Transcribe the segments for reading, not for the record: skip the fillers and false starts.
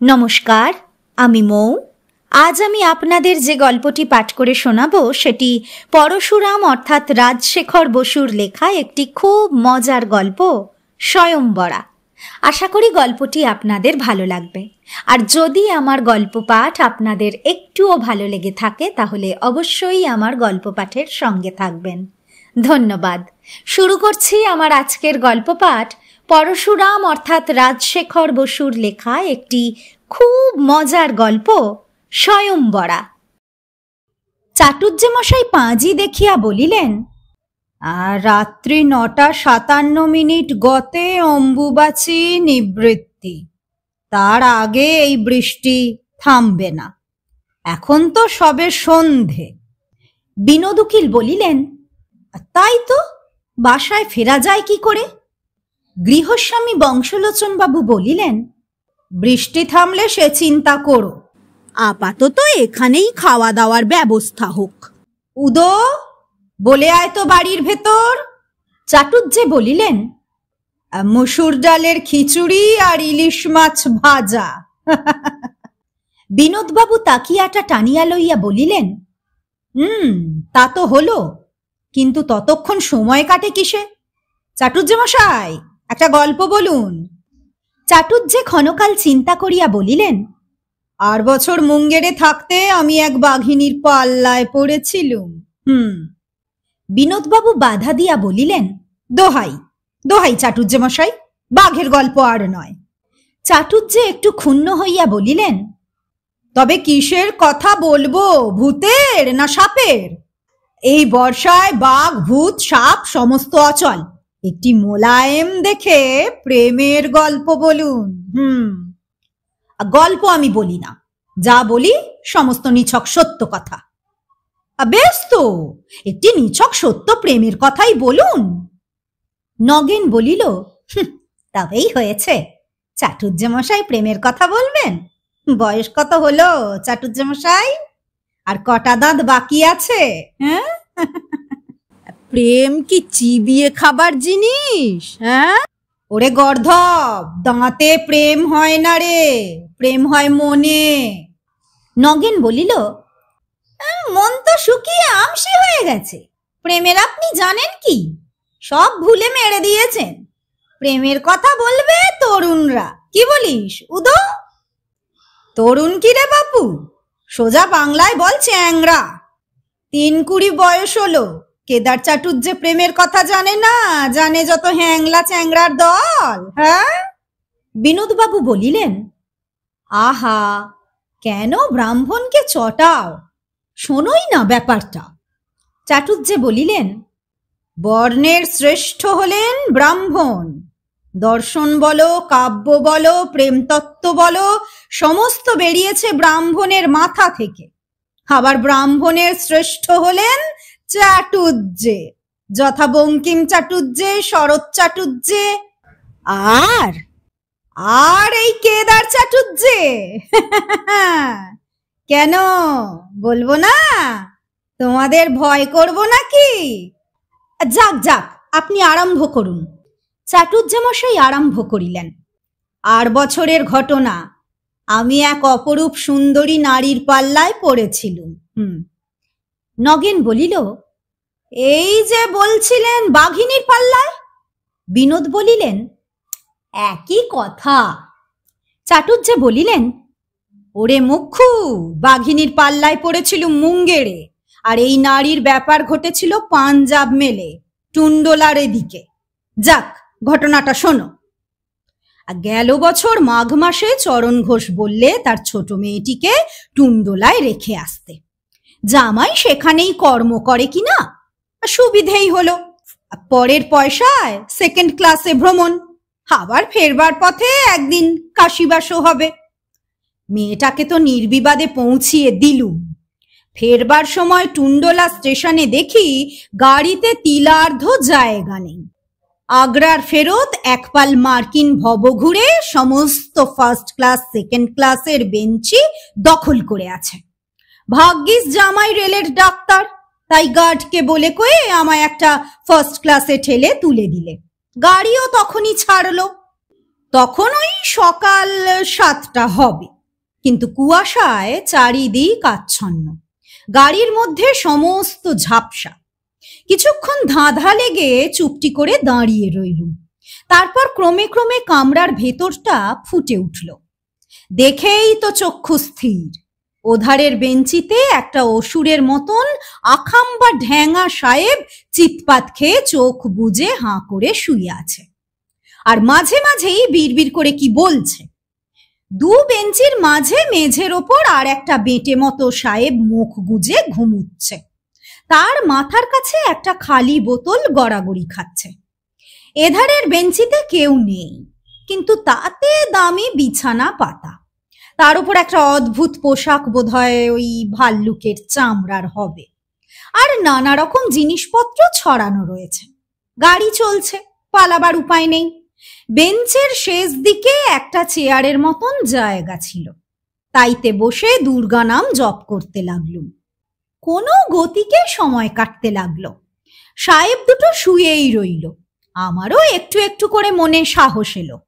নমস্কার, আমি মৌ। আজ আমি আপনাদের যে গল্পটি পাঠ করে শোনাবো সেটি পরশুরাম অর্থাৎ রাজশেখর বসুর লেখা একটি খুব মজার গল্প, স্বয়ম্বরা। আশা করি গল্পটি আপনাদের ভালো লাগবে। আর যদি আমার গল্প পাঠ আপনাদের একটুও ভালো লেগে থাকে তাহলে অবশ্যই আমার গল্প পাঠের সঙ্গে থাকবেন। ধন্যবাদ। শুরু করছি আমার আজকের গল্প পাঠ, পরশুরাম অর্থাৎ রাজশেখর বসুর লেখা একটি খুব মজার গল্প, স্বয়ম্বরা। চাটুজ্জে মশাই পাঁজি দেখিয়া বলিলেন, রাত্রি ৯টা ৫৭ গতে অম্বুবাচী নিবৃত্তি, তার আগে এই বৃষ্টি থামবে না। এখন তো সবে সন্ধে। বিনোদ উকিল বলিলেন, তাই তো, বাসায় ফেরা যায় কি করে? গৃহস্বামী বংশলোচন বাবু বলিলেন, বৃষ্টি থামলে সে চিন্তা করো, আপাতত এখানেই খাওয়া দাওয়ার ব্যবস্থা হোক। উদো, বলে আয় তো বাড়ির ভেতর। চাটুজ্জে বলিলেন, মসুর ডালের খিচুড়ি আর ইলিশ মাছ ভাজা। বিনোদবাবু তাকিয়াটা টানিয়া লইয়া বলিলেন, তা তো হলো, কিন্তু ততক্ষণ সময় কাটে কিসে? চাটুজ্জে মশাই, একটা গল্প বলুন। চাটুজ্জে ক্ষণকাল চিন্তা করিয়া বলিলেন, আর বছর মুঙ্গেরে থাকতে আমি এক বাঘিনীর পাল্লায় পড়েছিলুম। বিনোদবাবু বাধা দিয়া বলিলেন, দোহাই দোহাই চাটুজ্জে মশাই, বাঘের গল্প আর নয়। চাটুজ্জে একটু ক্ষুণ্ণ হইয়া বলিলেন, তবে কিসের কথা বলবো, ভূতের না সাপের? এই বর্ষায় বাঘ ভূত সাপ সমস্ত অচল, একটি মোলায়েম দেখে প্রেমের গল্প বলুন। গল্প আমি বলি না, যা বলি সমস্ত নিছক সত্য কথা। বেশ তো, একটি নিছক সত্য প্রেমের কথাই বলুন। নগেন বলিল, তবেই হয়েছে, চাটুজ্জে মশাই প্রেমের কথা বলবেন? বয়স কত হলো চাটুজ্জে মশাই? আর কটা দাঁত বাকি আছে? হ্যাঁ, প্রেম কি চিবিয়ে খাবার জিনিস? হ্যাঁ, ওরে গর্ধব, দাঁতে প্রেম হয় না রে, প্রেম হয় মনে। নগেন বলিল, মন তো শুকিয়ে আমসি হয়ে গেছে, প্রেমের আপনি জানেন কি? সব ভুলে মেরে দিয়েছেন। প্রেমের কথা বলবে তরুণরা, কি বলিস উদো? তরুণ কি রে বাপু, সোজা বাংলায় বল চ্যাংরা। ৩-২০ বয়স হলো, কেদার চাটুজ্জে প্রেমের কথা জানে না, জানে যত হ্যাংলা চ্যাংরার দল। হ্যাঁ? বিনোদবাবু বলিলেন, আহা, কেন ব্রাহ্মণকে চটাও, শোনোই না ব্যাপারটা। চাটুজ্জে বলিলেন, বর্ণের শ্রেষ্ঠ হলেন ব্রাহ্মণ। দর্শন বলো, কাব্য বলো, প্রেমতত্ত্ব বলো, সমস্ত বেরিয়েছে ব্রাহ্মণের মাথা থেকে। আবার ব্রাহ্মণের শ্রেষ্ঠ হলেন চাটুজ্জে, যথা বঙ্কিম চাটুজ্জে, শরৎ চাটুজ্জে, আর আর এই কেদার চাটুজ্জে। কেন বলবো না? তোমাদের ভয় করব নাকি? যাক যাক, আপনি আরম্ভ করুন। চাটুজ্জে মশাই আরম্ভ করিলেন, আর বছরের ঘটনা, আমি এক অপরূপ সুন্দরী নারীর পাল্লায় পড়েছিলুম। নগেন বলিল, এই যে বলছিলেন বাঘিনীর পাল্লায়? বিনোদ বলিলেন, একই কথা। চাটুজ্জে বলিলেন, ওরে মুখ্যু, বাঘিনীর পাল্লায় পড়েছিলুম মুঙ্গেরে, আর এই নারীর ব্যাপার ঘটেছিল পাঞ্জাব মেলে, টুন্ডলার এদিকে। যাক, ঘটনাটা শোনো। গেল বছর মাঘ মাসে চরণ ঘোষ বললে তার ছোট মেয়েটিকে টুন্ডলায় রেখে আসতে। জামাই সেখানেই কর্ম করে কিনা, সুবিধেই হলো। পরের পয়সায় 2nd ক্লাসে ভ্রমণ, আবার ফেরবার পথে একদিন কাশিবাসও হবে। মেয়েটাকে তো নির্বিবাদে পৌঁছিয়ে দিলুম। ফেরবার সময় টুন্ডলা স্টেশনে দেখি গাড়িতে তিলার্ধ জায়গা নেই। আগ্রার ফেরত একপাল মার্কিন ভব ঘুরে সমস্ত 1st ক্লাস 2nd ক্লাসের বেঞ্চি দখল করে আছে। ভাগ্যিস জামাই রেলের ডাক্তার, তাই গার্ডকে বলে কয়ে আমায় একটা 1st ক্লাসে ঠেলে তুলে দিলে। গাড়িও তখনই ছাড়লো। তখন ওই সকাল 7টা হবে, কিন্তু কুয়াশায় চারিদিক আচ্ছন্ন, গাড়ির মধ্যে সমস্ত ঝাপসা। কিছুক্ষণ ধাঁধা লেগে চুপটি করে দাঁড়িয়ে রইলুম। তারপর ক্রমে ক্রমে কামরার ভেতরটা ফুটে উঠল। দেখেই তো চক্ষু স্থির। ওধারের বেঞ্চিতে একটা অসুরের মতন আখাম্বা ঢ্যাঙা সাহেব চিৎপাত খেয়ে চোখ বুজে হাঁ করে শুয়ে আছে, আর মাঝে মাঝেই বিড়বিড় করে কি বলছে। দু বেঞ্চির মাঝে মেঝের ওপর আর একটা বেঁটে মতো সাহেব মুখ গুজে ঘুমুচ্ছে। তার মাথার কাছে একটা খালি বোতল গড়াগড়ি খাচ্ছে। এধারের বেঞ্চিতে কেউ নেই, কিন্তু তাতে দামি বিছানা পাতা। তার উপর একটা অদ্ভুত পোশাক, বোধহয় ওই ভাল্লুকের চামড়ার হবে, আর নানা রকম জিনিসপত্র ছড়ানো রয়েছে। গাড়ি চলছে, পালাবার উপায় নেই। বেঞ্চের শেষ দিকে একটা চেয়ারের মতন জায়গা ছিল, তাইতে বসে দুর্গা নাম জপ করতে লাগলুম। কোনো গতিকে সময় কাটতে লাগলো। সাহেব দুটো শুয়েই রইল। আমারও একটু একটু করে মনে সাহস এলো।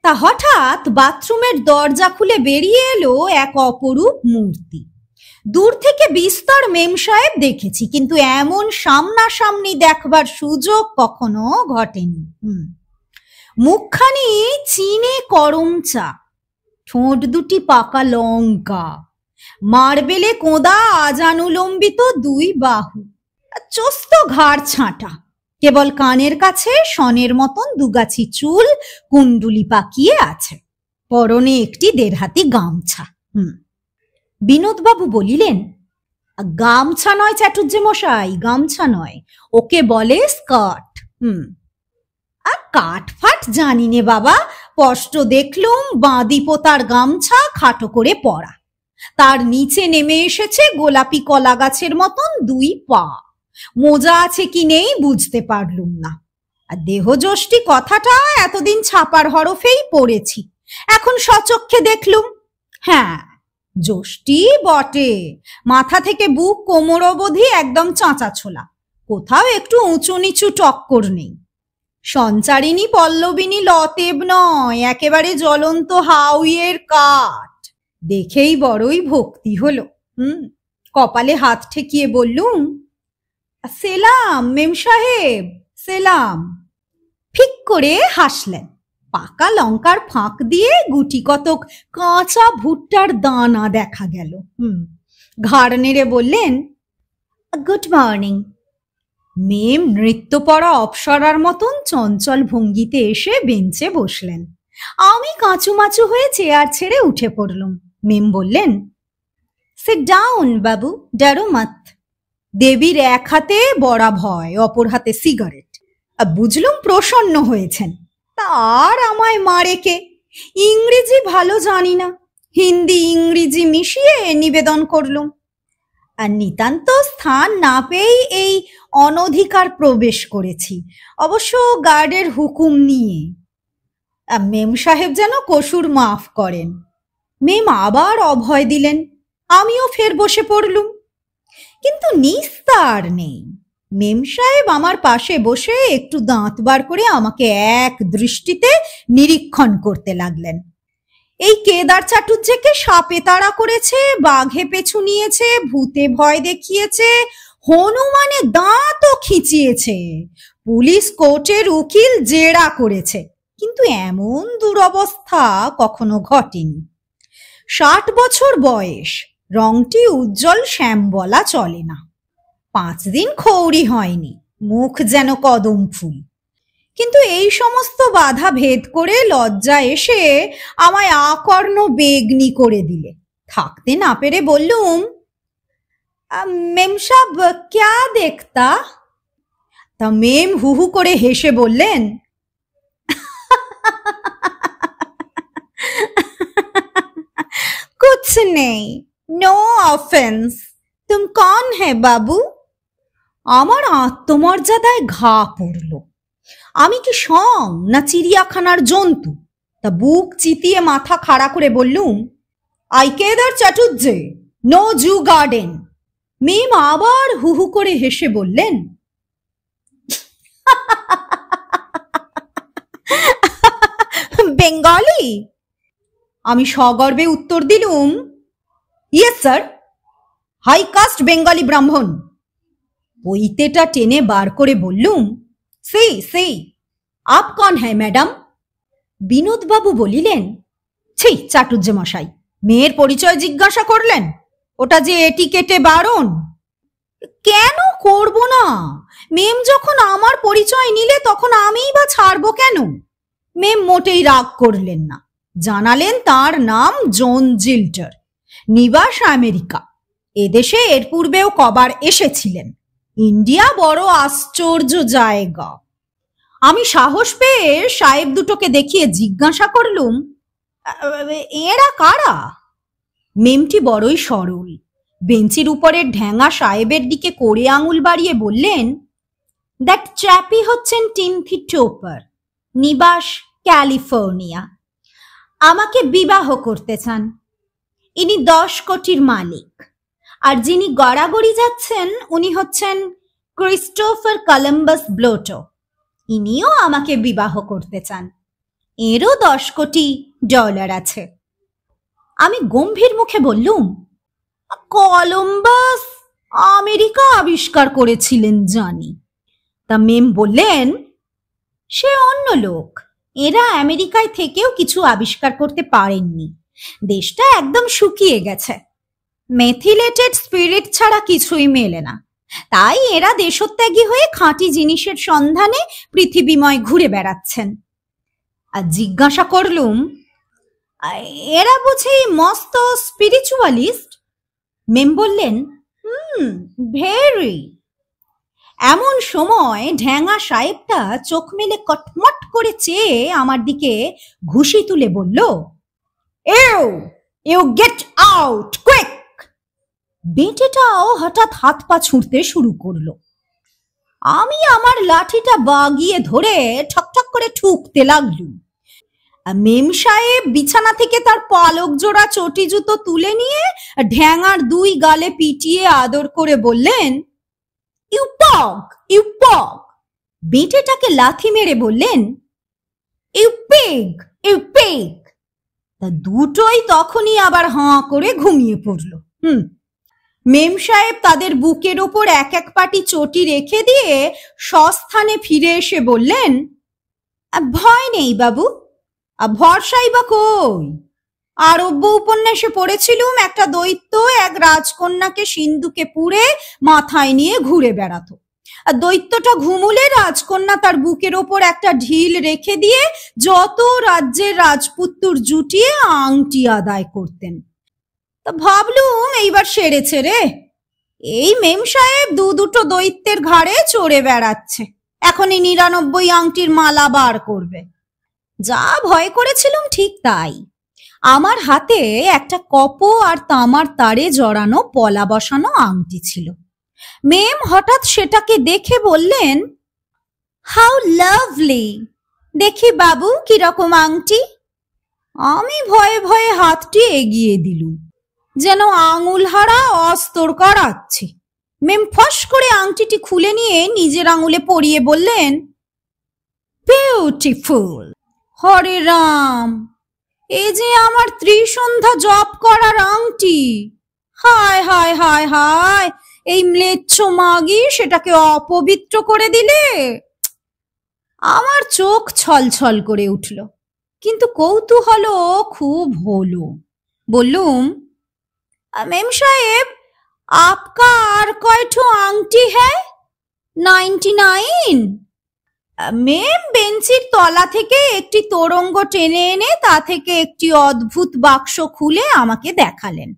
তা হঠাৎ বাথরুমের দরজা খুলে বেরিয়ে এলো এক অপরূপ মূর্তি। দূর থেকে বিস্তর মেম সাহেব দেখেছি, কিন্তু এমন সামনাসামনি দেখবার সুযোগ কখনো ঘটেনি। মুখখানি চিনে করমচা, ঠোঁট দুটি পাকা লঙ্কা, মার্বেলে কোঁদা আজানুলম্বিত দুই বাহু, চোস্ত ঘাড় ছাঁটা, কেবল কানের কাছে শনের মতন দুগাছি চুল কুণ্ডুলি পাকিয়ে আছে। পরনে একটি 1.5 হাতি গামছা। বিনোদবাবু বলিলেন, গামছা নয় চাটুর্যে মশাই, গামছা নয়, ওকে বলে স্কার্ট। আর কাঠ ফাট জানি নে বাবা, স্পষ্ট দেখলুম বাঁদি পোতার গামছা, খাটো করে পরা। তার নিচে নেমে এসেছে গোলাপি কলা গাছের মতন 2 পা। মোজা আছে কি নেই বুঝতে পারলুম না। আর দেহযষ্টি কথাটা এতদিন ছাপার হরফেই পড়েছি, এখন সচক্ষে দেখলুম। হ্যাঁ, যষ্টি বটে। মাথা থেকে বুক কোমর অবধি একদম চাঁচা ছোলা, কোথাও একটু উঁচু নিচু টক্কর নেই। সঞ্চারিণী পল্লবিনী লতেব নয়, একেবারে জ্বলন্ত হাউইয়ের কাঠ। দেখেই বড়ই ভক্তি হলো। কপালে হাত ঠেকিয়ে বললুম, সেলাম মেম সাহেব, সেলাম। ফিক করে হাসলেন। পাকা লঙ্কার ফাঁক দিয়ে গুটি কতক কাঁচা ভুট্টার দানা দেখা গেল। ঘাড় নেড়ে বললেন, গুড মর্নিং। মেম নৃত্য পড়া অপ্সরার মতন চঞ্চল ভঙ্গিতে এসে বেঞ্চে বসলেন। আমি কাঁচুমাচু হয়ে চেয়ার ছেড়ে উঠে পড়লুম। মেম বললেন, সিট ডাউন বাবু, ডারো মত। দেবীর এক হাতে বড়া ভয়, অপর হাতে সিগারেট। বুঝলুম প্রসন্ন হয়েছেন। তার আমায় মারে কে? ইংরেজি ভালো জানি না, হিন্দি ইংরেজি মিশিয়ে নিবেদন করলুম। আর নিতান্ত স্থান না পেয়েই এই অনধিকার প্রবেশ করেছি, অবশ্য গার্ডের হুকুম নিয়ে। মেম সাহেব যেন কসুর মাফ করেন। মেম আবার অভয় দিলেন। আমিও ফের বসে পড়লুম, কিন্তু নিস্তার নেই। মেম সাহেব আমার পাশে বসে একটু দাঁত বার করে আমাকে এক দৃষ্টিতে নিরীক্ষণ করতে লাগলেন। এই কেদার চাটুর্যেকে সাপে তাড়া করেছে, বাঘে পেছু নিয়েছে, ভূতে ভয় দেখিয়েছে, হনুমানে দাঁতও খিঁচিয়েছে, পুলিশ কোর্টের উকিল জেরা করেছে, কিন্তু এমন দুরবস্থা কখনো ঘটেনি। 60 বছর বয়স, রংটি উজ্জ্বল শ্যাম বলা চলে না। 5 দিন খৌরি হয়নি, মুখ যেন কদম ফুল। কিন্তু এই সমস্ত বাধা ভেদ করে লজ্জা এসে আমায় আকর্ণ বেগনি করে দিলে। থাকতে না পেরে বললুম, মেম সাব ক্যা দেখতা? তা মেম হুহু করে হেসে বললেন, कुछ नहीं, नो ऑफेंस, तुम कौन है बाबू? আমার আত্মমর্যাদায় ঘা পড়ল। আমি কি সং না চিড়িয়াখানার জন্তু? তা বুক চিতিয়ে মাথা খাড়া করে বললুম, I Kedar Chatterjee, no zoo garden. মেম আবার হুহু করে হেসে বললেন, বেঙ্গলি? আমি সগর্বে উত্তর দিলুম, yes sir, high caste Bengali ব্রাহ্মণ। পৈতেটা টেনে বার করে বললুম, সেই সেই, আপ কন হ্যায় ম্যাডাম? বিনোদবাবু বলিলেন, ছি চাটুর্য মশাই, মেয়ের পরিচয় জিজ্ঞাসা করলেন? ওটা যে এটিকেটে বারণ। কেন করব না? মেম যখন আমার পরিচয় নিলে তখন আমিই বা ছাড়বো কেন? মেম মোটেই রাগ করলেন না, জানালেন তার নাম জন জিল্টার, নিবাস আমেরিকা, এদেশে এর পূর্বেও কবার এসেছিলেন। ইন্ডিয়া বড় আশ্চর্য জায়গা। আমি সাহস পেয়ে সাহেব দুটোকে দেখিয়ে জিজ্ঞাসা করলুম, এরা কারা? মেমটি বড়ই সরল, বেঞ্চির উপরের ঢ্যাঙা সাহেবের দিকে করে আঙুল বাড়িয়ে বললেন, দ্যাট চ্যাপি হচ্ছেন টিমথি টোপার, নিবাস ক্যালিফোর্নিয়া। আমাকে বিবাহ করতে চান। ইনি 10 কোটির মালিক। আর যিনি গড়াগড়ি যাচ্ছেন উনি হচ্ছেন ক্রিস্টোফার কলম্বাস ব্লোটো। ইনিও আমাকে বিবাহ করতে চান। এরও 10 কোটি ডলার আছে। আমি গম্ভীর মুখে বললুম, কলম্বাস আমেরিকা আবিষ্কার করেছিলেন জানি। তা মেম বললেন, সে অন্য লোক, এরা আমেরিকায় থেকেও কিছু আবিষ্কার করতে পারেননি। দেশটা একদম শুকিয়ে গেছে, মেথিলেটেড স্পিরিট ছাড়া কিছুই মেলে না। তাই এরা দেশত্যাগী হয়ে খাঁটি জিনিসের সন্ধানে পৃথিবীময় ঘুরে বেড়াচ্ছেন। আর জিজ্ঞাসা করলুম, এরা বুঝি মস্ত স্পিরিচুয়ালিস্ট? মেম বললেন, ভেরি। এমন সময় ঢ্যাঙা সাহেবটা চোখ মেলে কটমট করে চেয়ে আমার দিকে ঘুষি তুলে বলল, ইউ গেট আউট কুইক। বেটেটাও হঠাৎ হাত পা ছুঁড়তে শুরু করলো। আমি আমার লাঠিটা বাগিয়ে ধরে ঠকঠক করে ঠুকতে লাগলুম। মেম সাহেব বিছানা থেকে তার পালক জোড়া চটি জুতো তুলে নিয়ে ঢ্যাঙার 2 গালে পিটিয়ে আদর করে বললেন, ইউ পগ, ইউ পগ। বেটেটাকে লাথি মেরে বললেন, ইউ পিগ, ইউ পিগ। তা দুটোই তখনই আবার হাঁ করে ঘুমিয়ে পড়ল। মেম সাহেব তাদের বুকের ওপর এক এক পাটি চটি রেখে দিয়ে স্বস্থানে ফিরে এসে বললেন, ভয় নেই বাবু, ভরসাই বা কই? আরব্য উপন্যাসে পড়েছিলুম একটা দৈত্য এক রাজকন্যাকে সিন্ধুকে পুড়ে মাথায় নিয়ে ঘুরে বেড়াতো। আর দৈত্যটা ঘুমুলে রাজকন্যা তার বুকের ওপর একটা ঢিল রেখে দিয়ে যত রাজ্যের রাজপুত্তুর জুটিয়ে আংটি আদায় করতেন। তা ভাবলুম এইবার সেরেছে রে, এই মেম সাহেব দুটো দৈত্যের ঘাড়ে চড়ে বেড়াচ্ছে, এখনই 99 আংটির মালা বার করবে। যা ভয় করেছিলাম ঠিক তাই। আমার হাতে একটা কপ আর তামার তারে জড়ানো পলা বসানো আংটি ছিল। মেম হঠাৎ সেটাকে দেখে বললেন, হাউ লাভলি, দেখি বাবু কিরকম আংটি। আমি ভয়ে ভয়ে হাতটি এগিয়ে দিলুম, যেন আঙুল হারা অস্তর করাচ্ছি। মেম ফস করে আংটিটি খুলে নিয়ে নিজের আঙুলে পরিয়ে বললেন, বিউটিফুল। হরে রাম, এ যে আমার ত্রিসন্ধ্যা জপ করার আংটি। হায় হায় হায় হায়, এই ম্লেচ্ছ মাগি সেটাকে অপবিত্র করে দিলে। আমার চোখ ছলছল করে উঠল, কিন্তু কৌতূহলও খুব হলো। বললুম, মেম সাহেব, আপকা আর কয়ঠো আংটি হ্যায়? 99। মেম বেঞ্চির তলা থেকে একটি তোরঙ্গ টেনে এনে তা থেকে একটি অদ্ভুত বাক্স খুলে আমাকে দেখালেন।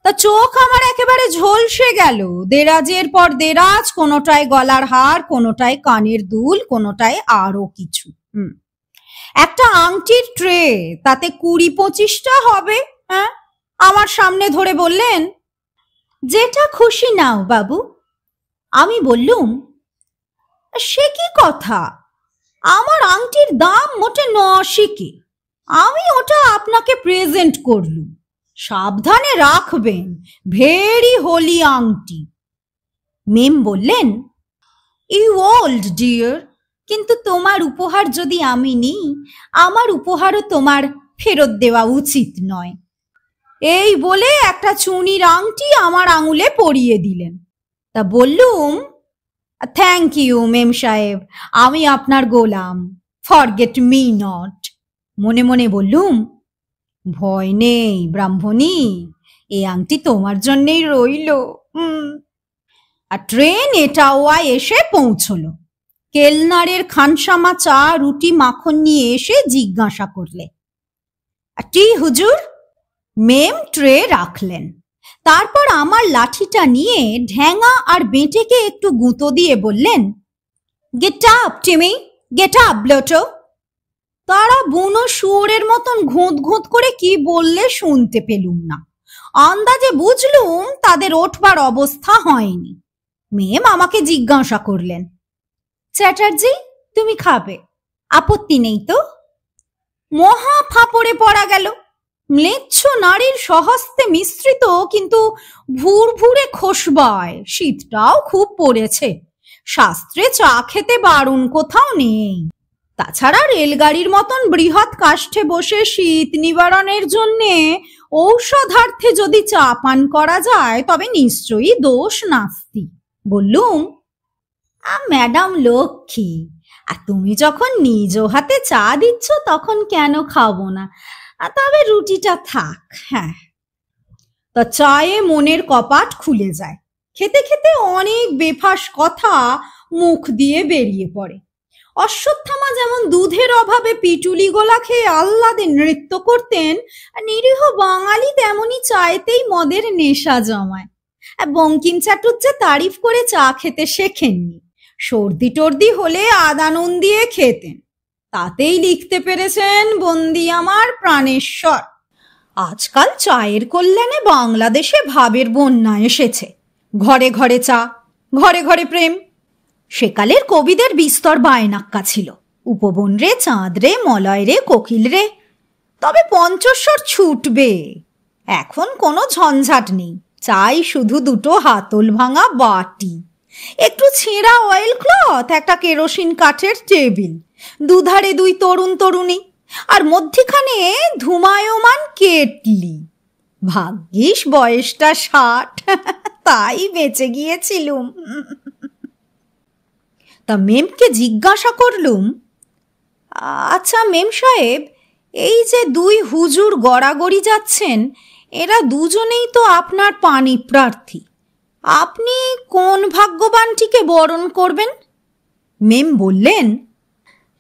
তা চোখ আমার একেবারে ঝলসে গেল। দেরাজের পর দেরাজ, কোনোটায় গলার হার, কোনোটায় কানের দুল, কোনোটায় আরো কিছু। একটা আংটির ট্রে, তাতে 20-25টা হবে। আমার সামনে ধরে বললেন, যেটা খুশি নাও বাবু। আমি বললুম, সে কি কথা, আমার আংটির দাম মোটে 90 আমি ওটা আপনাকে প্রেজেন্ট করলুম, সাবধানে রাখবেন, ভেরি হোলি আংটি। মেম বললেন, ইউ ওল্ড ডিয়ার, কিন্তু তোমার উপহার যদি আমি নিই, আমার উপহারও তোমার ফেরত দেওয়া উচিত নয়। এই বলে একটা চুনির আংটি আমার আঙুলে পরিয়ে দিলেন। তা বললুম, থ্যাংক ইউ মেম সাহেব, আমি আপনার গোলাম, ফরগেট মি নট। মনে মনে বললুম, ভয় নেই ব্রাহ্মণী, এই আংটি তোমার জন্যেই রইল। আর ট্রেন এটাওয়া এসে পৌঁছলো। কেলনারের খানসামা চা রুটি মাখন নিয়ে এসে জিজ্ঞাসা করলে, টি হুজুর? মেম ট্রে রাখলেন। তারপর আমার লাঠিটা নিয়ে ঢ্যাঙা আর বেঁটেকে একটু গুঁতো দিয়ে বললেন, get up Timmy, get up Blotto. তারা বুনো শুয়োরের মতন ঘুঁত ঘুঁত করে কি বললে শুনতে পেলুম না। আন্দাজে বুঝলুম তাদের ওঠবার অবস্থা হয়নি। মেম আমাকে জিজ্ঞাসা করলেন, চ্যাটার্জি তুমি খাবে? আপত্তি নেই তো? মহা ফাঁপড়ে পড়া গেল। ম্লেচ্ছ নারীর স্বহস্তে মিশ্রিত কিন্তু ভুরভুরে খোসবায় শীতটাও খুব পড়েছে। শাস্ত্রে চা খেতে বারণ কোথাও নেই। তাছাড়া রেলগাড়ির মতন বৃহৎ কাষ্ঠে বসে শীত নিবারণের জন্যে ঔষধার্থে যদি চা পান করা যায় তবে নিশ্চয়ই দোষ নাস্তি। বললুম, ম্যাডাম লক্ষ্মী, আর তুমি যখন নিজ হাতে চা দিচ্ছ তখন কেন খাবো না, তবে রুটিটা থাক। হ্যাঁ। তা চায়ে মনের কপাট খুলে যায়। খেতে খেতে অনেক বেফাস কথা মুখ দিয়ে বেরিয়ে পড়ে। অশ্বত্থামা যেমন দুধের অভাবে পিটুলি গোলা খেয়ে আহ্লাদে নৃত্য করতেন, নিরীহ বাঙালি তেমনি চায়েতেই মদের নেশা জমায়। বঙ্কিম চাটুর্যে তারিফ করে চা খেতে শেখেননি। সর্দি টর্দি হলে আদা নুন দিয়ে খেতেন। তাতেই লিখতে পেরেছেন, বন্দি আমার প্রাণেশ্বর। আজকাল চায়ের কল্যাণে বাংলাদেশে ভাবের বন্যা এসেছে। ঘরে ঘরে চা, ঘরে ঘরে প্রেম। সেকালের কবিদের বিস্তর বায়নাক্কা ছিল, উপবন রে, চাঁদ রে, মলয় রে, কোকিল রে। তবে পঞ্চস্বর ছুটবে। এখন কোনো ঝঞ্ঝাট নেই, চাই শুধু দুটো হাতল ভাঙা বাটি, একটু ছেঁড়া অয়েল ক্লথ, একটা কেরোসিন কাঠের টেবিল, দুধারে দুই তরুণ তরুণী, আর মধ্যিখানে ধুমায়মান কেটলি। ভাগ্যিস বয়সটা 60, তাই বেঁচে গিয়েছিলুম। তা মেমকে জিজ্ঞাসা করলুম, আচ্ছা মেম সাহেব, এই যে দুই হুজুর গড়াগড়ি যাচ্ছেন, এরা দুজনেই তো আপনার পানি প্রার্থী। আপনি কোন ভাগ্যবানটিকে বরণ করবেন? মেম বললেন,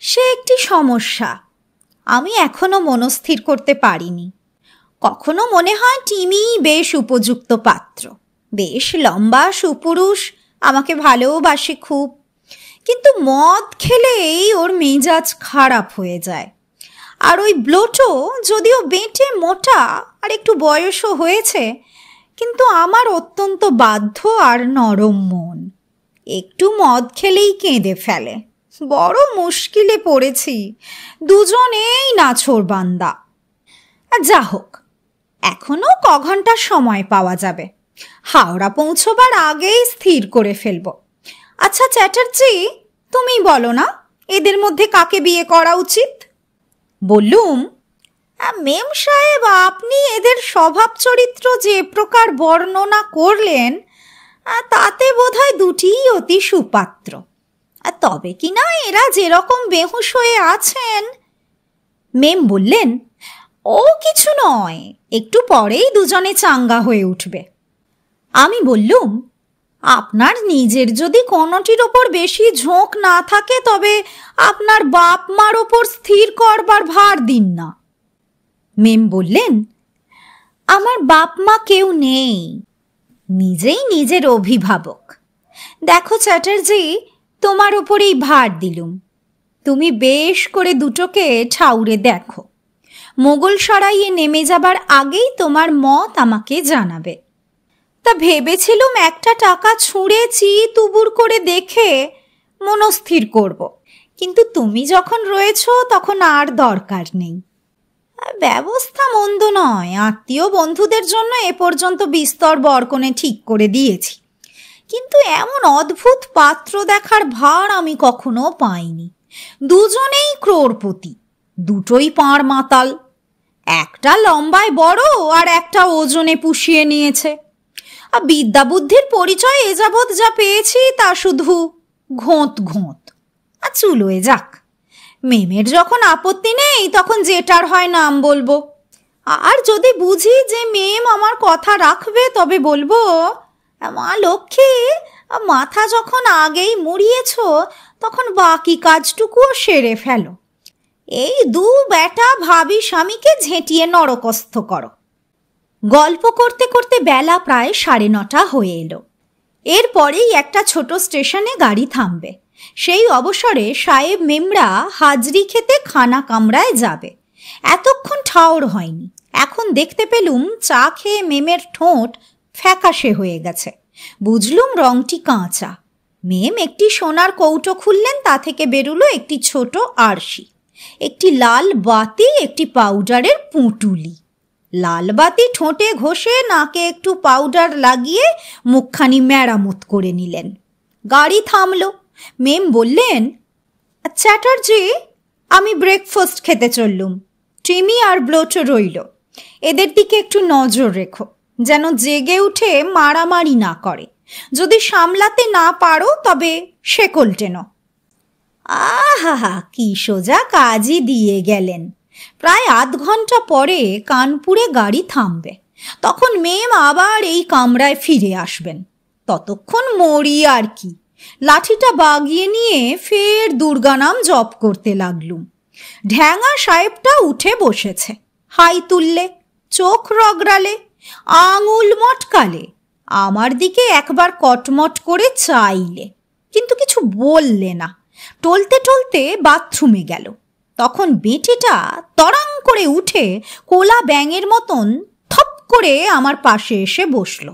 সে একটি সমস্যা, আমি এখনো মনস্থির করতে পারিনি। কখনো মনে হয় টিমি বেশ উপযুক্ত পাত্র, বেশ লম্বা, সুপুরুষ, আমাকে ভালোবাসে খুব, কিন্তু মদ খেলেই ওর মেজাজ খারাপ হয়ে যায়। আর ওই ব্লোটো যদিও বেঁটে মোটা আর একটু বয়সও হয়েছে, কিন্তু আমার অত্যন্ত বাধ্য আর নরম মন। একটু মদ খেলেই কেঁদে ফেলে। বড় মুশকিলে পড়েছি, দুজনেই নাছোড় বান্দা। যা হোক, এখনো ঘন্টার সময় পাওয়া যাবে। হাওড়া পৌঁছবার আগেই স্থির করে ফেলব। আচ্ছা চ্যাটার্জি, তুমি বলো না, এদের মধ্যে কাকে বিয়ে করা উচিত? বললুম, মেম সাহেব, আপনি এদের স্বভাব চরিত্র যে প্রকার বর্ণনা করলেন, তাতে বোধহয় দুটিই অতি সুপাত্র। তবে কিনা এরা যেরকম বেহুশ হয়ে আছেন। মেম বললেন, ও কিছু নয়, একটু পরেই দুজনে চাঙ্গা হয়ে উঠবে। আমি বললুম, আপনার নিজের যদি কোনোটির ওপর বেশি ঝোঁক না থাকে তবে আপনার বাপ মার ওপর স্থির করবার ভার দিন না। মেম বললেন, আমার বাপ মা কেউ নেই, নিজেই নিজের অভিভাবক। দেখো চ্যাটার্জি, তোমার ওপরেই ভার দিলুম, তুমি বেশ করে দুটোকে ঠাউরে দেখো। মোগল সরাইয়ে নেমে যাবার আগেই তোমার মত আমাকে জানাবে। তা ভেবেছিলুম একটা টাকা ছুঁড়ে তুবুর করে দেখে মনস্থির করব, কিন্তু তুমি যখন রয়েছ তখন আর দরকার নেই। ব্যবস্থা মন্দ নয়, আত্মীয় বন্ধুদের জন্য এ পর্যন্ত বিস্তর বরকনে ঠিক করে দিয়েছি, কিন্তু এমন অদ্ভুত পাত্র দেখার ভার আমি কখনো পাইনি। দুজনেই ক্রোড়পতি, দুটোই পাঁড় মাতাল। একটা লম্বায় বড় আর একটা ওজনে পুষিয়ে নিয়েছে। বিদ্যা বুদ্ধির পরিচয় এ যাবৎ যা পেয়েছি তা শুধু ঘোঁত ঘোঁত। চুলোয় যাক, মেমের যখন আপত্তি নেই তখন যেটার হয় নাম বলবো। আর যদি বুঝি যে মেম আমার কথা রাখবে তবে বলবো, মা লক্ষ্মী, মাথা যখন আগেই মুড়িয়েছ তখন বাকি কাজটুকুও সেরে ফেলো। এই দু বেটা ভাবি স্বামীকে ঝেঁটিয়ে নরকস্থ করো। গল্প করতে করতে বেলা প্রায় 9:30 হয়ে এলো। এরপরেই একটা ছোট স্টেশনে গাড়ি থামবে। সেই অবসরে সাহেব মেমরা হাজরি খেতে খানা কামরায় যাবে। এতক্ষণ ঠাওর হয়নি। এখন দেখতে পেলুম চা খেয়ে মেমের ঠোঁট ফ্যাকাশে হয়ে গেছে। বুঝলুম রংটি কাঁচা। মেম একটি সোনার কৌটো খুললেন, তা থেকে বেরুলো একটি ছোট আরশি, একটি লাল বাতি, একটি পাউডারের পুঁটুলি। লাল বাতি ঠোঁটে ঘষে নাকে একটু পাউডার লাগিয়ে মুখখানি মেরামত করে নিলেন। গাড়ি থামলো। মেম বললেন, চ্যাটার্জি, আমি ব্রেকফাস্ট খেতে চললুম। টিমি আর ব্লোটো রইল। এদের দিকে একটু নজর রেখো, যেন জেগে উঠে মারামারি না করে। যদি সামলাতে না পারো তবে শেকল টেনো। আহা, কি সোজা কাজই দিয়ে গেলেন। প্রায় আধ ঘন্টা পরে কানপুরে গাড়ি থামবে। তখন মেম আবার এই কামরায় ফিরে আসবেন। ততক্ষণ মরি আর কি। লাঠিটা বাগিয়ে নিয়ে ফের দুর্গা নাম জপ করতে লাগলুম। ঢ্যাঙা সাহেবটা উঠে বসেছে। হাই তুললে, চোখ রগড়ালে, আঙুল মটকালে, আমার দিকে একবার কটমট করে চাইলে, কিন্তু কিছু বললে না। টলতে টলতে বাথরুমে গেল। তখন বেটিটা তরাং করে উঠে কোলা ব্যাঙের মতন থপ করে আমার পাশে এসে বসলো।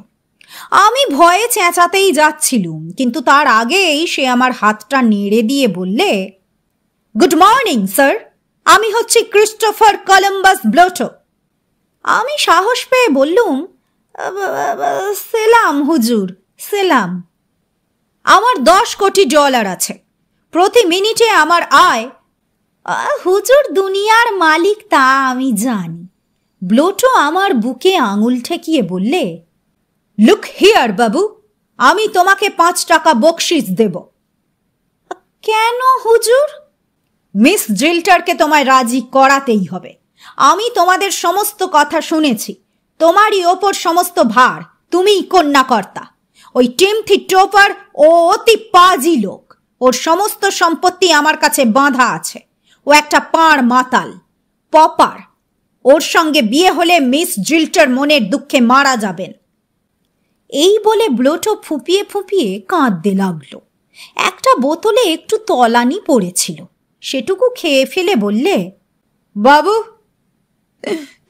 আমি ভয়ে চেঁচাতেই যাচ্ছিলুম, কিন্তু তার আগেই সে আমার হাতটা নেড়ে দিয়ে বললে, গুড মর্নিং স্যার, আমি হচ্ছি ক্রিস্টোফার কলম্বাস ব্লোটো। আমি সাহস পেয়ে বললুম, সেলাম হুজুর, সেলাম। আমার $10 কোটি আছে। প্রতি মিনিটে আমার আয়। হুজুর দুনিয়ার মালিক তা আমি জানি। ব্লোটো আমার বুকে আঙুল ঠেকিয়ে বললে, লুক হিয়ার বাবু, আমি তোমাকে 5 টাকা বকশিস দেব। কেন হুজুর? মিস জিল্টারকে তোমায় রাজি করাতেই হবে। আমি তোমাদের সমস্ত কথা শুনেছি। তোমারই ওপর সমস্ত ভার। তুমিই কন্যাকর্তা। ওই টিমথি টোপার ও অতি পাজি লোক। ওর সমস্ত সম্পত্তি আমার কাছে বাঁধা আছে। ও একটা পাঁড় মাতাল, পপার। ওর সঙ্গে বিয়ে হলে মিস জিল্টার মনের দুঃখে মারা যাবেন। এই বলে ব্লোটো ফুঁপিয়ে ফুঁপিয়ে কাঁদতে লাগলো। একটা বোতলে একটু তলানি পড়েছিল, সেটুকু খেয়ে ফেলে বললে, বাবু,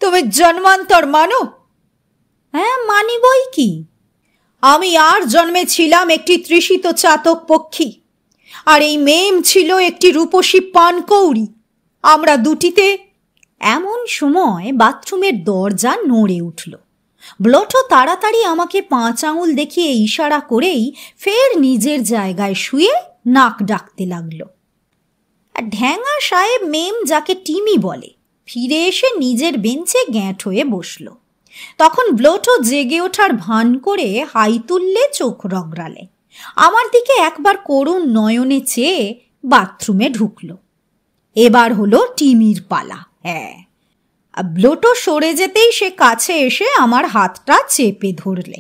তুমি জন্মান্তর মানো? হ্যাঁ, মানি বই কি। আমি আর জন্মে ছিলাম একটি তৃষিত চাতক পক্ষী, আর এই মেম ছিল একটি রূপসী পানকৌড়ি। আমরা দুটিতে। এমন সময় বাথরুমের দরজা নড়ে উঠল। ব্লোটো তাড়াতাড়ি আমাকে 5 আঙুল দেখিয়ে ইশারা করেই ফের নিজের জায়গায় শুয়ে নাক ডাকতে লাগলো। ঢ্যাঙা সাহেব মেম, যাকে টিমি বলে, ফিরে এসে নিজের বেঞ্চে গ্যাঁট হয়ে বসল। তখন ব্লোটো জেগে ওঠার ভান করে হাই তুললে, চোখ রগড়ালে, আমার দিকে একবার করুণ নয়নে চেয়ে বাথরুমে ঢুকলো। এবার হলো টিমির পালা। হ্যাঁ, ব্লোটো সরে যেতেই সে কাছে এসে আমার হাতটা চেপে ধরলে।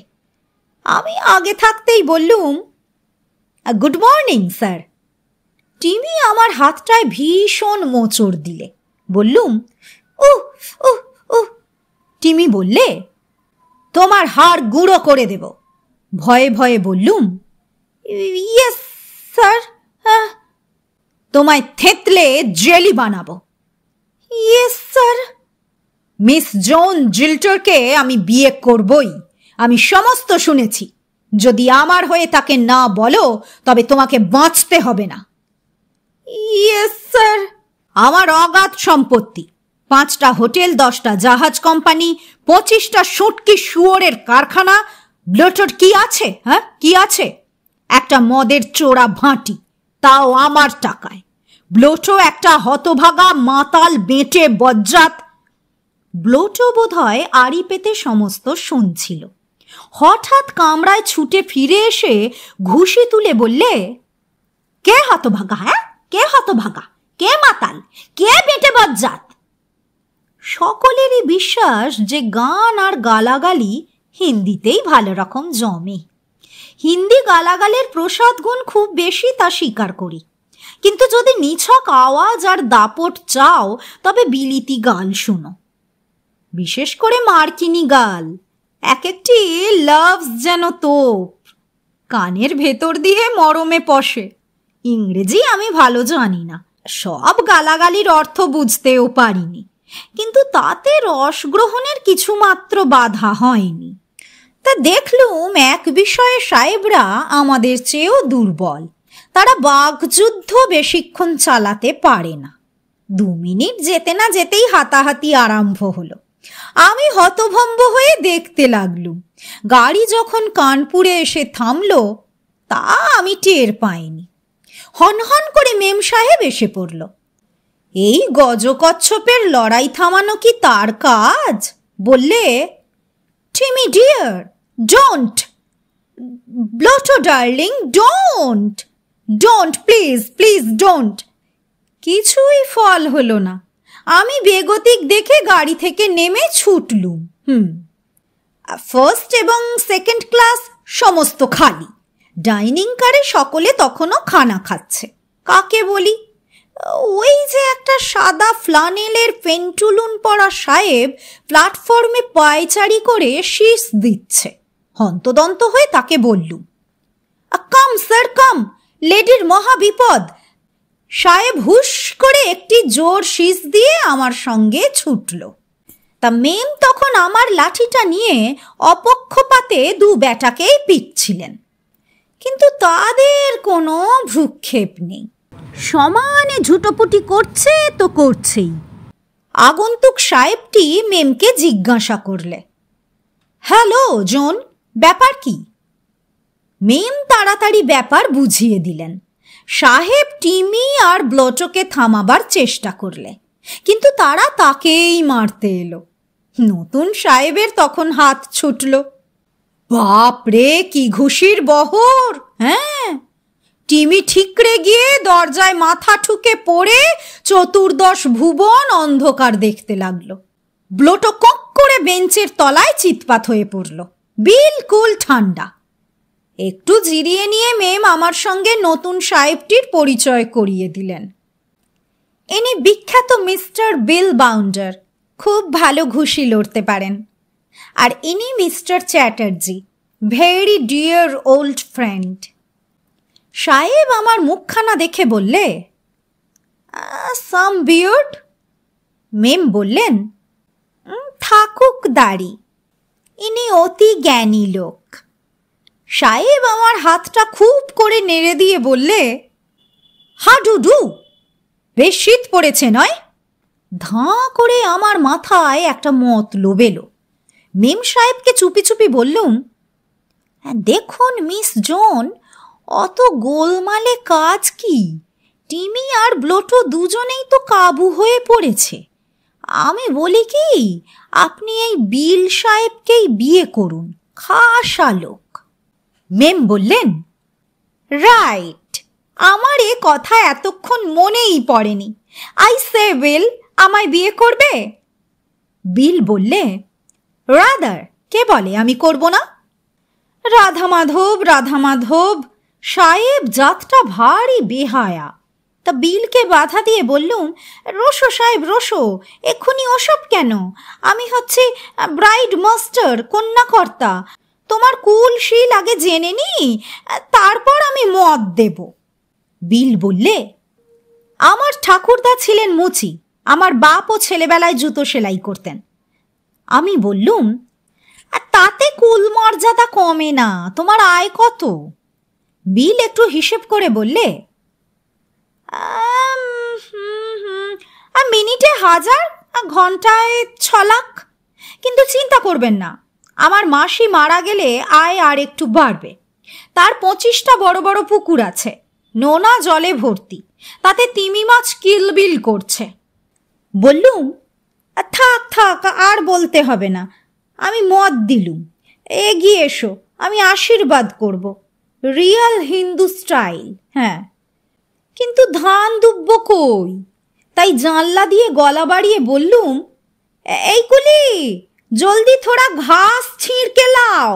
আমি আগে থাকতেই বললুম, গুড মর্নিং স্যার। টিমি আমার হাতটায় ভীষণ মোচড় দিলে। বললুম, উহ উহ উহ। টিমি বললে, তোমার হাড় গুঁড়ো করে দেব। ভয়ে ভয়ে বললুম, ইয়েস স্যার। তোমায় থেতলে জেলি বানাবো। Yes sir. মিস জন জিল্টারকে আমি বিয়ে করবই। আমি সমস্ত শুনেছি। যদি আমার হয়ে তাকে না বলো তবে তোমাকে বাঁচতে হবে না। Yes sir. আমার অগাধ সম্পত্তি, 5টা হোটেল, 10টা জাহাজ কোম্পানি, 25টা শুটকি শুয়োরের কারখানা, ব্লোটোর কি আছে? হ্যাঁ, কি আছে? একটা মদের চোরা ভাঁটি, তাও আমার টাকায়। ব্লোটো একটা হতভাগা মাতাল বেঁটে বজ্জাত। ব্লোটো বোধহয় আড়ি পেতে সমস্ত শুনছিল। হঠাৎ কামরায় ছুটে ফিরে এসে ঘুষি তুলে বললে, কে হতভাগা? হ্যাঁ, কে হতভাগা? কে মাতাল? কে বেঁটে বজ্জাত? সকলেরই বিশ্বাস যে গান আর গালাগালি হিন্দিতেই ভালো রকম জমে। হিন্দি গালাগালের প্রসাদ গুণ খুব বেশি, তা স্বীকার করি, কিন্তু যদি নিছক আওয়াজ আর দাপট চাও তবে বিলিতি গাল শুনো, বিশেষ করে মার্কিনী গাল। এক একটি লাভস যেন তোপ, কানের ভেতর দিয়ে মরমে পশে। ইংরেজি আমি ভালো জানি না, সব গালাগালির অর্থ বুঝতেও পারিনি, কিন্তু তাতে রস গ্রহণের কিছুমাত্র বাধা হয়নি। তা দেখলুম এক বিষয়ে সাহেবরা আমাদের চেয়েও দুর্বল। তারা বাকযুদ্ধ বেশিক্ষণ চালাতে পারে না। 2 মিনিট যেতে না যেতেই হাতাহাতি আরম্ভ হলো। আমি হতভম্ব হয়ে দেখতে লাগলুম। গাড়ি যখন কানপুরে এসে থামলো তা আমি টের পাইনি। হনহন করে মেম সাহেব এসে পড়ল। এই গজকচ্ছপের লড়াই থামানো কি তার কাজ? বললে, Timmy dear, don't! Blotto darling, don't don't, please please don't. কিছুই ফল হলো না। আমি বেগতিক দেখে গাড়ি থেকে নেমে ছুটলুম। ফার্স্ট এবং সেকেন্ড ক্লাস সমস্ত খালি। ডাইনিং কারে সকলে তখনও খানা খাচ্ছে। কাকে বলি? ওই যে একটা সাদা ফ্লানেলের পেন্টুলুন পরা সাহেব প্ল্যাটফর্মে পায়চারি করে শীষ দিচ্ছে। হন্তদন্ত হয়ে তাকে বললুম, কাম স্যার কাম, লেডির মহা বিপদ। সাহেব হুশ করে একটি জোর শীষ দিয়ে আমার সঙ্গে ছুটল। তা মেম তখন আমার লাঠিটা নিয়ে অপক্ষপাতে 2 ব্যাটাকেই পিটছিলেন, কিন্তু তাদের কোনো ভ্রুক্ষেপ নেই। সমানে ঝুটোপুটি করছে তো করছেই। আগন্তুক সাহেবটি মেমকে জিজ্ঞাসা করলে, হ্যালো জন, ব্যাপার কি? মেম তাড়াতাড়ি ব্যাপার বুঝিয়ে দিলেন। সাহেব টিমি আর ব্লোটোকে থামাবার চেষ্টা করলে, কিন্তু তারা তাকেই মারতে এলো। নতুন সাহেবের তখন হাত ছুটল। বাপরে, কি ঘুষির বহর! হ্যাঁ, টিমি ঠিকরে গিয়ে দরজায় মাথা ঠুকে পড়ে চতুর্দশ ভুবন অন্ধকার দেখতে লাগলো। ব্লোটো কক করে বেঞ্চের তলায় চিৎপাত হয়ে পড়ল, বিলকুল ঠান্ডা। একটু জিরিয়ে নিয়ে মেম আমার সঙ্গে নতুন সাহেবটির পরিচয় করিয়ে দিলেন। ইনি বিখ্যাত মিস্টার বিল বাউন্ডার, খুব ভালো ঘুষি লড়তে পারেন। আর ইনি mister Chatterjee, very deer old friend. সাহেব আমার মুখখানা দেখে বললে, সাম বিয়ার্ড। মেম বললেন, থাকুক দাড়ি, ইনি অতি জ্ঞানী লোক। সাহেব আমার হাতটা খুব করে নেড়ে দিয়ে বললে, হাডু ডু, বেশ শীত পড়েছে নয়? ধাঁ করে আমার মাথায় একটা মতলব এলো। মেম সাহেবকে চুপি চুপি বললুম, দেখুন মিস জন, অত গোলমালে কাজ কি? টিমি আর ব্লোটো দুজনেই তো কাবু হয়ে পড়েছে। আমি বলি কি, আপনি এই বিল সাহেবকেই বিয়ে করুন, খাসা লোক। মেম বললেন, রাইট, আমার এ কথা এতক্ষণ মনেই পড়েনি। আই সে বিল, আমায় বিয়ে করবে? বিল বললে, রাদার, কে বলে আমি করব না? রাধা মাধব, রাধা মাধব। সাহেব জাতটা ভারী বেহায়া। তা বিলকে বাধা দিয়ে বললুম, রোসো সাহেব রোসো, এক্ষুনি ওসব কেন? আমি হচ্ছে ব্রাইড মাস্টার, কন্যাকর্তা। তোমার কুল শিল আগে জেনে নি, তারপর আমি মত দেব। বিল বললে, আমার ঠাকুরদা ছিলেন মুচি, আমার বাপও ছেলেবেলায় জুতো সেলাই করতেন। আমি বললুম, তাতে কুল মর্যাদা কমে না, তোমার আয় কত? বিল একটু হিসেব করে বললে, মিনিটে 1000, ঘন্টায় 6 লাখ। কিন্তু চিন্তা করবেন না, আমার মাসি মারা গেলে আয় আর একটু বাড়বে। তার 25টা বড় বড় পুকুর আছে, নোনা জলে ভর্তি, তাতে তিমি মাছ কিলবিল করছে। বললুম, থাক থাক, আর বলতে হবে না, আমি মত দিলুম। এগিয়ে এসো, আমি আশীর্বাদ করব, রিয়াল হিন্দু স্টাইল। হ্যাঁ, কিন্তু ধান দুব্ব কই? তাই জানলা দিয়ে গলা বাড়িয়ে বললুম, এই কুলি, জলদি থোড়া ঘাস ছিঁড়কে লাও,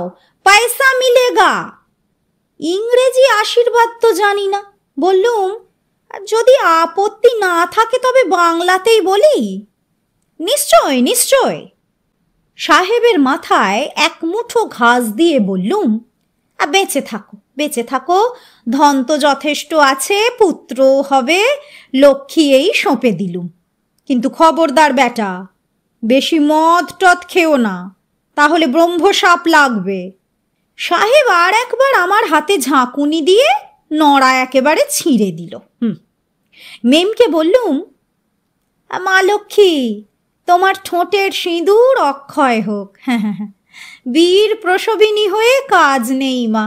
পয়সা মিলেগা। ইংরেজি আশীর্বাদ তো জানি না। বললুম, যদি আপত্তি না থাকে তবে বাংলাতেই বলি। নিশ্চয় নিশ্চয়। সাহেবের মাথায় এক মুঠো ঘাস দিয়ে বললুম, বেঁচে থাকো, বেঁচে থাকো, ধন তো যথেষ্ট আছে, পুত্রও হবে, লক্ষ্মী এই সঁপে দিলুম। কিন্তু খবরদার বেটা, বেশি মদ টদ খেও না, তাহলে ব্রহ্মসাপ লাগবে। সাহেব আর একবার আমার হাতে ঝাঁকুনি দিয়ে নড়া একেবারে ছিঁড়ে দিল। মেমকে বললুম, মা লক্ষ্মী, তোমার ঠোঁটের সিঁদুর অক্ষয় হোক। হ্যাঁ, বীর প্রসবিনী হয়ে কাজ নেই মা,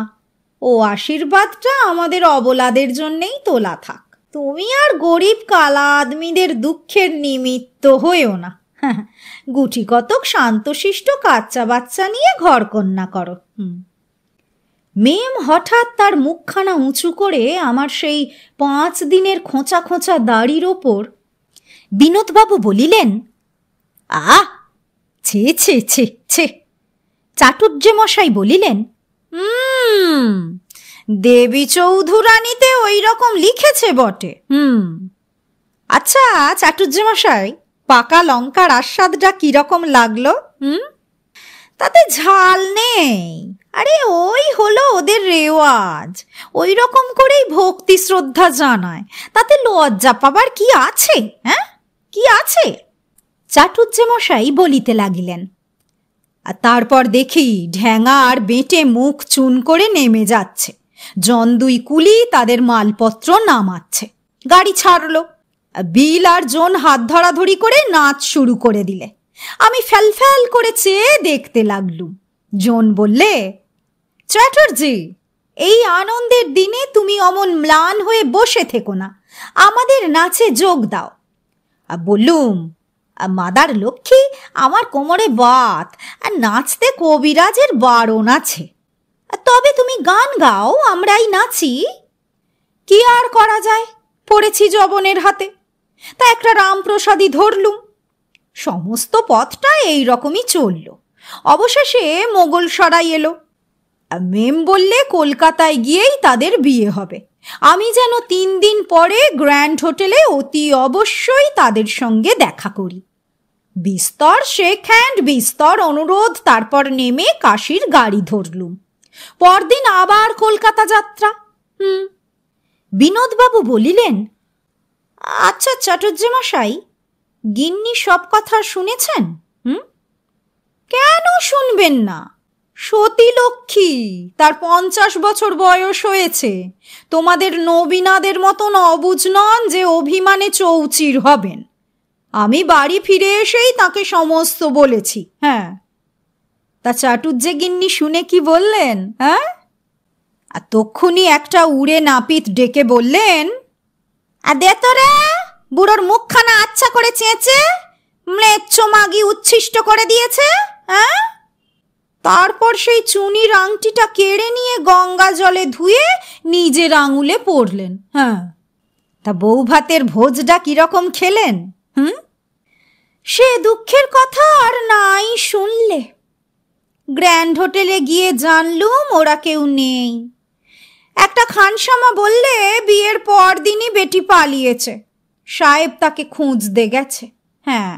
ও আশীর্বাদটা আমাদের অবলাদের জন্যেই তোলা থাক। তুমি আর গরিব কালা আদমিদের দুঃখের নিমিত্ত হয়েও না। গুটি কতক শান্তশিষ্ট কাচ্চা বাচ্চা নিয়ে ঘর কন্যা করো। মেম হঠাৎ তার মুখখানা উঁচু করে আমার সেই 5 দিনের খোঁচা খোঁচা দাড়ির ওপর। বিনোদবাবু বলিলেন, ছে ছে ছে ছে। চাটুর্যে মশাই বলিলেন, দেবী চৌধুরানীতে ওই রকম লিখেছে বটে। আচ্ছা চাটুর্যে মশাই, পাকা লঙ্কার আস্বাদটা কিরকম লাগলো? তাতে ঝাল নেই। আরে ওই হলো ওদের রেওয়াজ, ওই রকম করেই ভক্তি শ্রদ্ধা জানায়, তাতে লজ্জা পাবার কি আছে? হ্যাঁ, কি আছে? চাটুর্যে মশাই বলিতে লাগিলেন, আর তারপর দেখি ঢ্যাঙা আর বেঁটে মুখ চুন করে নেমে যাচ্ছে, জন 2 কুলি তাদের মালপত্র নামাচ্ছে। গাড়ি ছাড়লো, বিল আর জন হাত ধরাধরি করে নাচ শুরু করে দিলে। আমি ফ্যাল ফ্যাল করে চেয়ে দেখতে লাগলুম। জন বললে, চ্যাটার্জি, এই আনন্দের দিনে তুমি অমন ম্লান হয়ে বসে থেকো না, আমাদের নাচে যোগ দাও। বললুম, মাদার লক্ষ্মী, আমার কোমরে বাত, আর নাচতে কবিরাজের বারণ আছে। তবে তুমি গান গাও, আমরাই নাচি। কি আর করা যায়, পড়েছি জবনের হাতে। তা একটা রামপ্রসাদী ধরলুম। সমস্ত পথটা এই রকমই চলল। অবশেষে মোগল সরাই এলো। মেম বললে কলকাতায় গিয়েই তাদের বিয়ে হবে। আমি যেন 3 দিন পরে গ্র্যান্ড হোটেলে অতি অবশ্যই তাদের সঙ্গে দেখা করি। বিস্তর শেক হ্যান্ড, বিস্তর অনুরোধ, তারপর নেমে কাশীর গাড়ি ধরলুম। পরদিন আবার কলকাতা যাত্রা। বিনোদবাবু বলিলেন, আচ্ছা চাটুর্যে মশাই, গিন্নি সব কথা শুনেছেন? কেন শুনবেন না? সতী লক্ষ্মী, তার 50 বছর বয়স হয়েছে। তোমাদের নবীনাদের মতন অবুঝ নন যে অভিমানে চৌচির হবেন। আমি বাড়ি ফিরে এসেই তাকে সমস্ত বলেছি। হ্যাঁ, তা চাটুর্যে গিন্নি শুনে কি বললেন? হ্যাঁ, আর তক্ষুনি একটা উড়ে নাপিত ডেকে বললেন, দে তো রে, বুড়োর মুখখানা আচ্ছা করে চেঁচে ম্লেচ্ছ মাগি উচ্ছিষ্ট করে দিয়েছে। হ্যাঁ, তারপর সেই চুনির আংটিটা কেড়ে নিয়ে গঙ্গা জলে ধুয়ে নিজের আঙুলে পড়লেন। হ্যাঁ, তা বউ ভাতের ভোজটা কিরকম খেলেন? সে দুঃখের কথা আর নাই শুনলে। গ্র্যান্ড হোটেলে গিয়ে জানলুম ওরা কেউ নেই। একটা খানসামা বললে বিয়ের পর দিনই বেটি পালিয়েছে, সাহেব তাকে খুঁজতে গেছে। হ্যাঁ,